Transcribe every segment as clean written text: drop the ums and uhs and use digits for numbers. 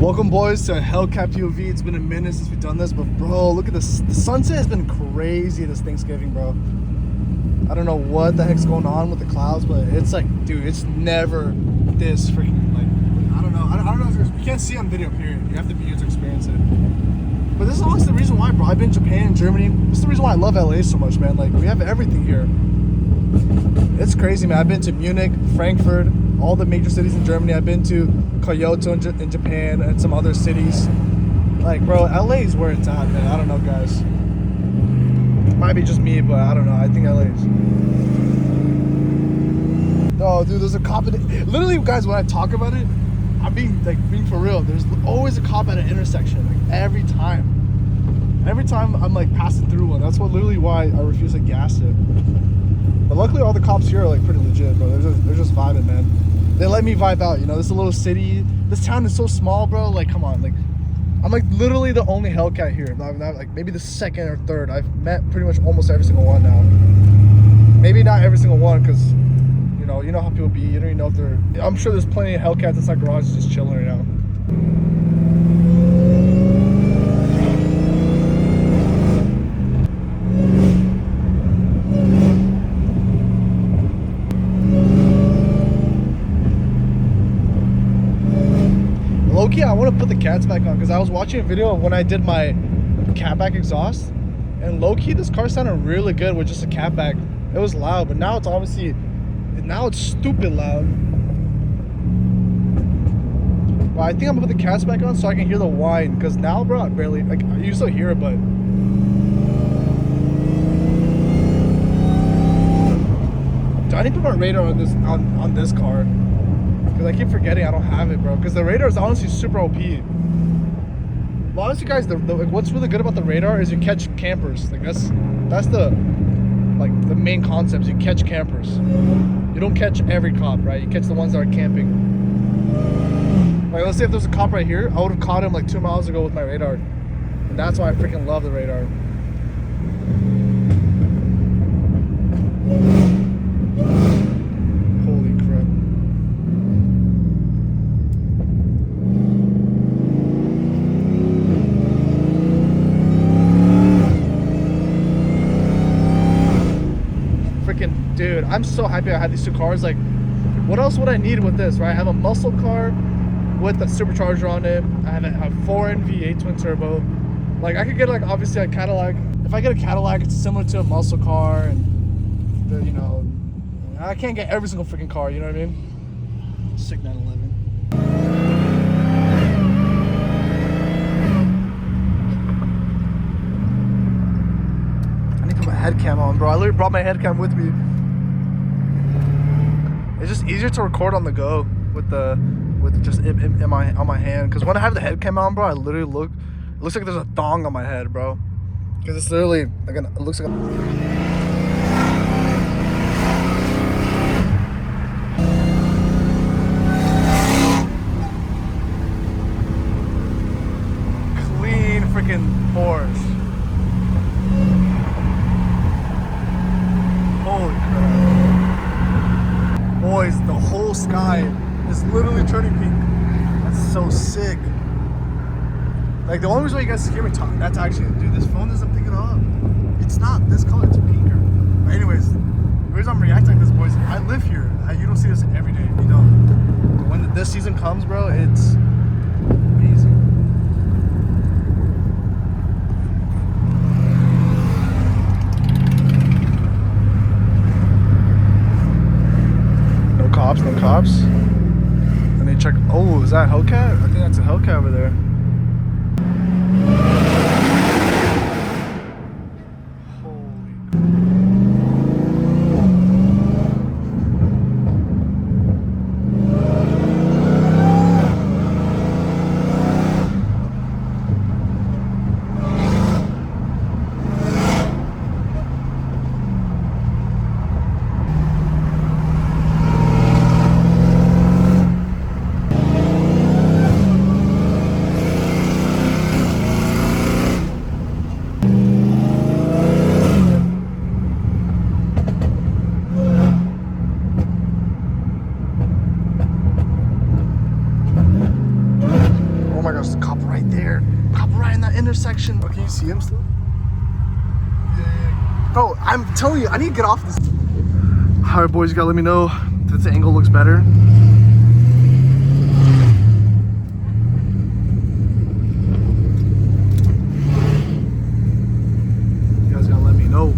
Welcome, boys, to Hellcat POV. It's been a minute since we've done this, but bro, look at this. The sunset has been crazy this Thanksgiving, bro. I don't know what the heck's going on with the clouds, but it's like, dude, it's never this freaking, like, I don't know. I don't know if you can't see on video, period. You have to be here to experience it. But this is honestly the reason why, bro. I've been in Japan and Germany. This is the reason why I love LA so much, man. Like, we have everything here. It's crazy, man. I've been to Munich, Frankfurt, all the major cities in Germany. I've been to Kyoto in Japan and some other cities. Like, bro, LA is where it's at, man. I don't know, guys. Might be just me, but I don't know. I think LA is. Oh, dude, there's a cop at it. Literally, guys, when I talk about it, I'm being for real. There's always a cop at an intersection, like every time. Every time I'm like passing through one. That's literally why I refuse to gas it. But luckily, all the cops here are like pretty legit, bro. They're just vibing, man. They let me vibe out, you know. This is a little city. This town is so small, bro. Like, come on, like, I'm like literally the only Hellcat here. Not like maybe the second or third. I've met pretty much almost every single one now. Maybe not every single one, because you know how people be. You don't even know if they're. I'm sure there's plenty of Hellcats inside garages just chilling right now. Low-key, I want to put the cats back on because I was watching a video of when I did my catback exhaust, and low-key this car sounded really good with just a catback. It was loud, but now it's stupid loud. But I think I'm gonna put the cats back on so I can hear the whine, because now, bro, I barely, like, you still hear it, but do I need to put my radar on this car? Because I keep forgetting I don't have it, bro. Because the radar is honestly super OP. Well, honestly, guys, what's really good about the radar is you catch campers. Like that's the main concept. You catch campers. You don't catch every cop, right? You catch the ones that are camping. Like, let's say if there's a cop right here, I would have caught him like 2 miles ago with my radar, and that's why I freaking love the radar. Dude, I'm so happy I had these two cars. Like, what else would I need with this, right? I have a muscle car with a supercharger on it. I have a 4N V8 twin turbo. Like, I could get, like, obviously a Cadillac. If I get a Cadillac, it's similar to a muscle car, and you know, I can't get every single freaking car, you know what I mean? Sick 911. I need to put my head cam on, bro. I literally brought my head cam with me. It's just easier to record on the go with just on my hand. Because when I have the head cam on, bro, I literally it looks like there's a thong on my head, bro. Because it's literally like it looks like clean freaking Porsche. Holy crap. Boys, the whole sky is literally turning pink. That's so sick. Like, the only reason why you guys hear me talk, that's actually, dude, this phone doesn't pick it up. It's not this color, it's pinker. But anyways, the reason I'm reacting like this, boys, I live here. You don't see this every day, you know. But when this season comes, bro, it's amazing. No cops. And they check. Oh, is that Hellcat? I think that's a Hellcat over there. there's a cop right there. Cop right in that intersection. Oh, can you see him still? Yeah. Bro, I'm telling you, I need to get off this. All right, boys, you gotta let me know if this angle looks better. You guys gotta let me know.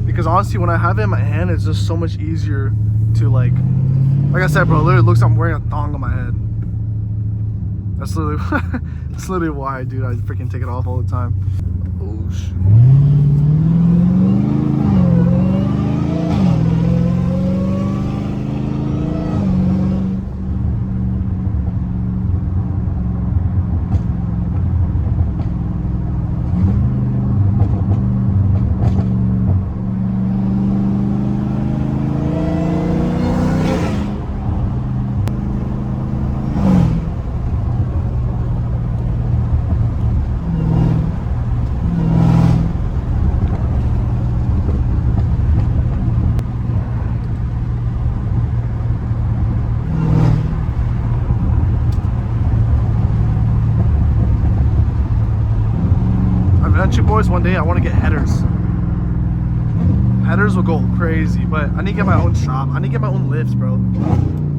Because honestly, when I have it in my hand, it's just so much easier to like I said, bro, it literally looks like I'm wearing a thong on my head. That's literally, that's literally why, dude, I freaking take it off all the time. Oh, shit. Eventually, boys, one day I want to get headers. Headers will go crazy, but I need to get my own shop. I need to get my own lifts, bro,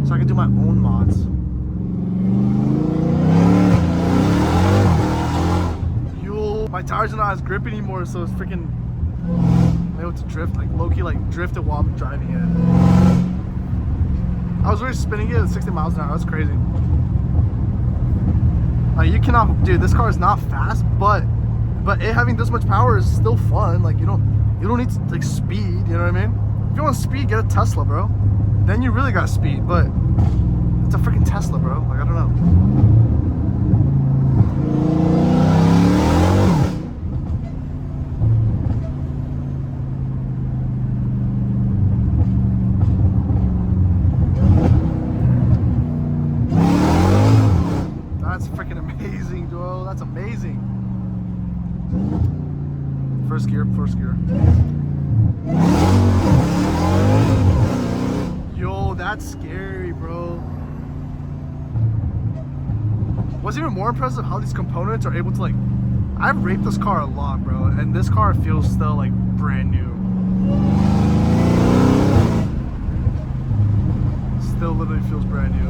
so I can do my own mods. Yo, my tires are not as grip anymore, so it's freaking able to drift, like low-key, like drift it while I'm driving it. I was really spinning it at 60 miles an hour. That's crazy. Like, you cannot, dude. This car is not fast, but it having this much power is still fun. Like, you don't need to, like, speed, you know what I mean? If you want speed, get a Tesla, bro. Then you really got speed, but it's a freaking Tesla, bro. Like, I don't know. That's freaking amazing, bro. That's amazing. First gear, first gear. Yo, that's scary, bro. What's even more impressive, how these components are able to, like, I've raped this car a lot, bro, and this car feels still like brand new. Still literally feels brand new.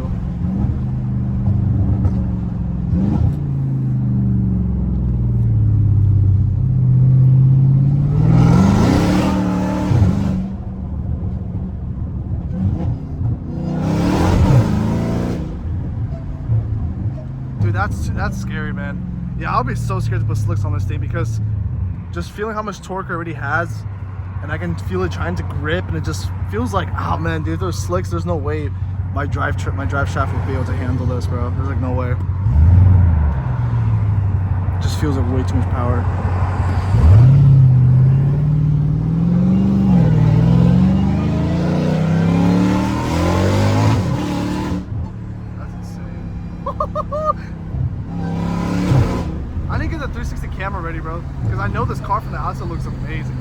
That's scary, man. Yeah, I'll be so scared to put slicks on this thing, because just feeling how much torque it already has, and I can feel it trying to grip, and it just feels like, oh man, dude, there's slicks, there's no way my drive shaft will be able to handle this, bro. There's like no way. It just feels like way too much power. I need to get the 360 camera ready, bro, because I know this car from the outside looks amazing.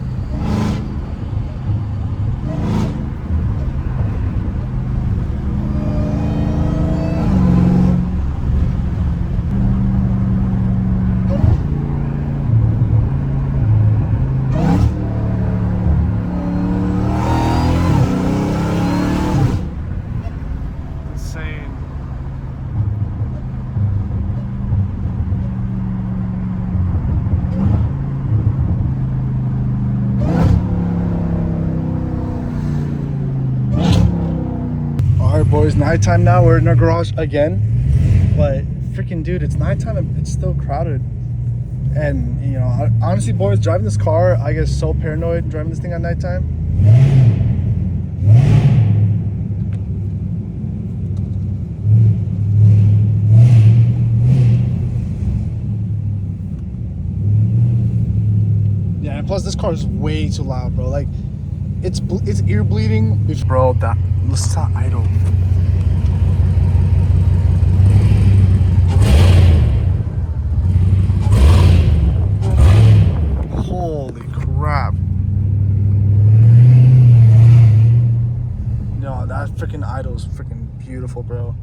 Boys, nighttime now. We're in our garage again, but freaking dude, it's nighttime and it's still crowded. And you know, honestly, boys, driving this car, I get so paranoid driving this thing at nighttime. Yeah, and plus this car is way too loud, bro. Like, it's ear bleeding. Bro, that listen to that idle. Holy crap. No, that freaking idle is freaking beautiful, bro.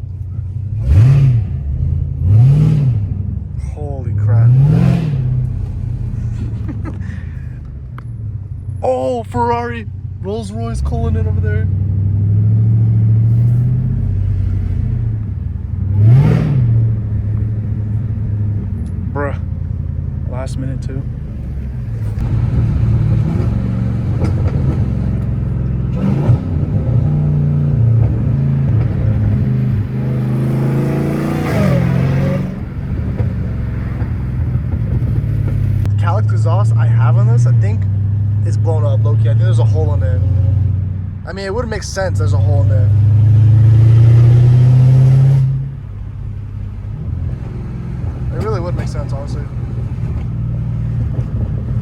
Ferrari, Rolls Royce calling in over there. Bruh, last minute too. Catless exhaust I have on this, I think it's blown up low-key. I think there's a hole in there. I mean, it would make sense there's a hole in there. It really would make sense, honestly.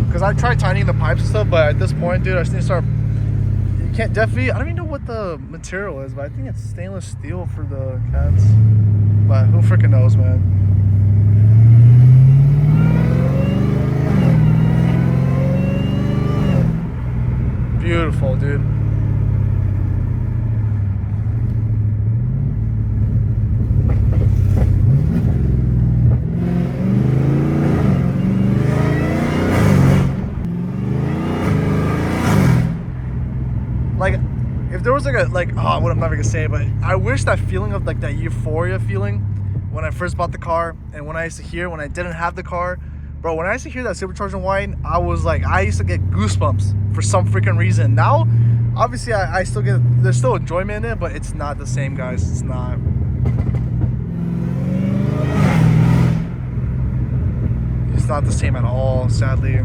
Because I tried tightening the pipes and stuff, but at this point, dude, I just need to start. You can't definitely. I don't even know what the material is, but I think it's stainless steel for the cats. But who freaking knows, man? Beautiful, dude. Like, if there was like oh, what I'm never gonna say, but I wish that feeling of like that euphoria feeling when I first bought the car and when I used to hear when I didn't have the car. Bro, when I used to hear that supercharged whine, I was like, I used to get goosebumps for some freaking reason. Now, obviously, I still get, there's still enjoyment in it, but it's not the same, guys. It's not. It's not the same at all, sadly.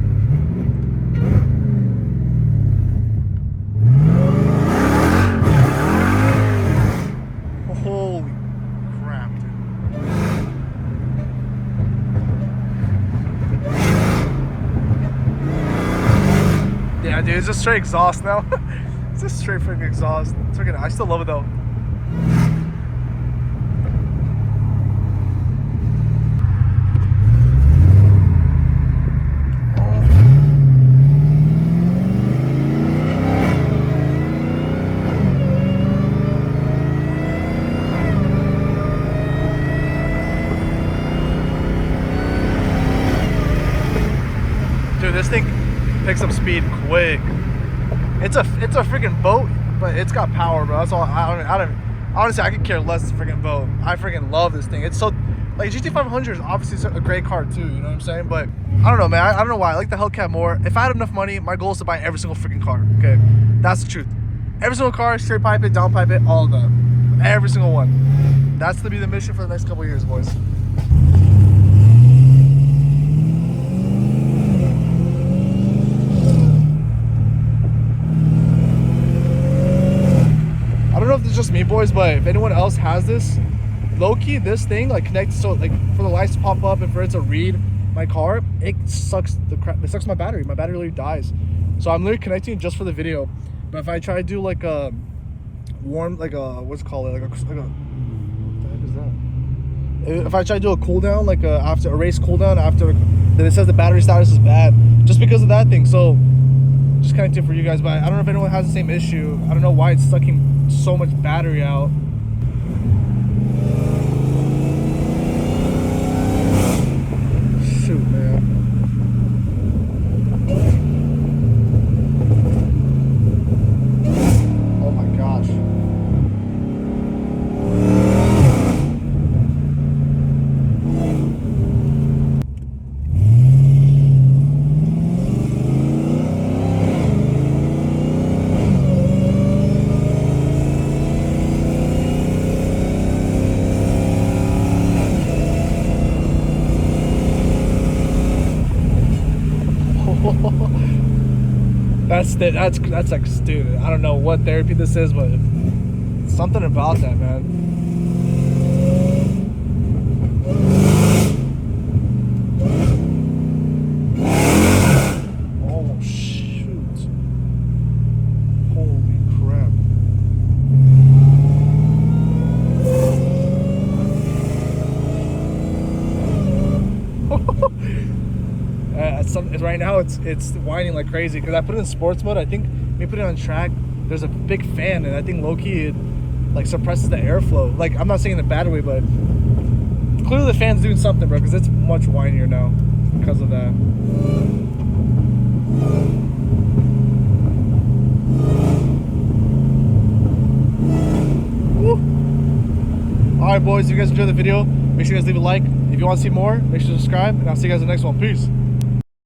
Holy crap, dude. Yeah, dude, it's just straight exhaust now. It's just straight freaking exhaust. It's freaking, I still love it though. Dude, this thing picks up speed quick. It's a freaking boat, but it's got power, bro. That's all. I don't honestly, I could care less. It's a freaking boat. I freaking love this thing. It's so like GT500 is obviously a great car too. You know what I'm saying? But I don't know, man. I don't know why. I like the Hellcat more. If I had enough money, my goal is to buy every single freaking car. Okay, that's the truth. Every single car, straight pipe it, down pipe it, all of them. Every single one. That's to be the mission for the next couple of years, boys. I don't know if it's just me, boys, but if anyone else has this, low-key, this thing like connects, so like for the lights to pop up and for it to read my car, it sucks the crap. It sucks my battery. My battery literally dies. So I'm literally connecting it just for the video. But if I try to do like a warm, like a what's it called, like a what the heck is that? If I try to do a cooldown, like after a race cooldown after, then it says the battery status is bad, just because of that thing. So just connecting for you guys. But I don't know if anyone has the same issue. I don't know why it's sucking so much battery out. Shoot, man. Oh my gosh. That's like stupid. I don't know what therapy this is, but something about that, man. Oh shoot! Holy crap! Right now it's whining like crazy because I put it in sports mode. I think when you put it on track, there's a big fan, and I think low-key it like suppresses the airflow. Like, I'm not saying in a bad way, but clearly the fan's doing something, bro, because it's much whinier now because of that. Alright boys, if you guys enjoyed the video, make sure you guys leave a like. If you want to see more, make sure to subscribe, and I'll see you guys in the next one. Peace.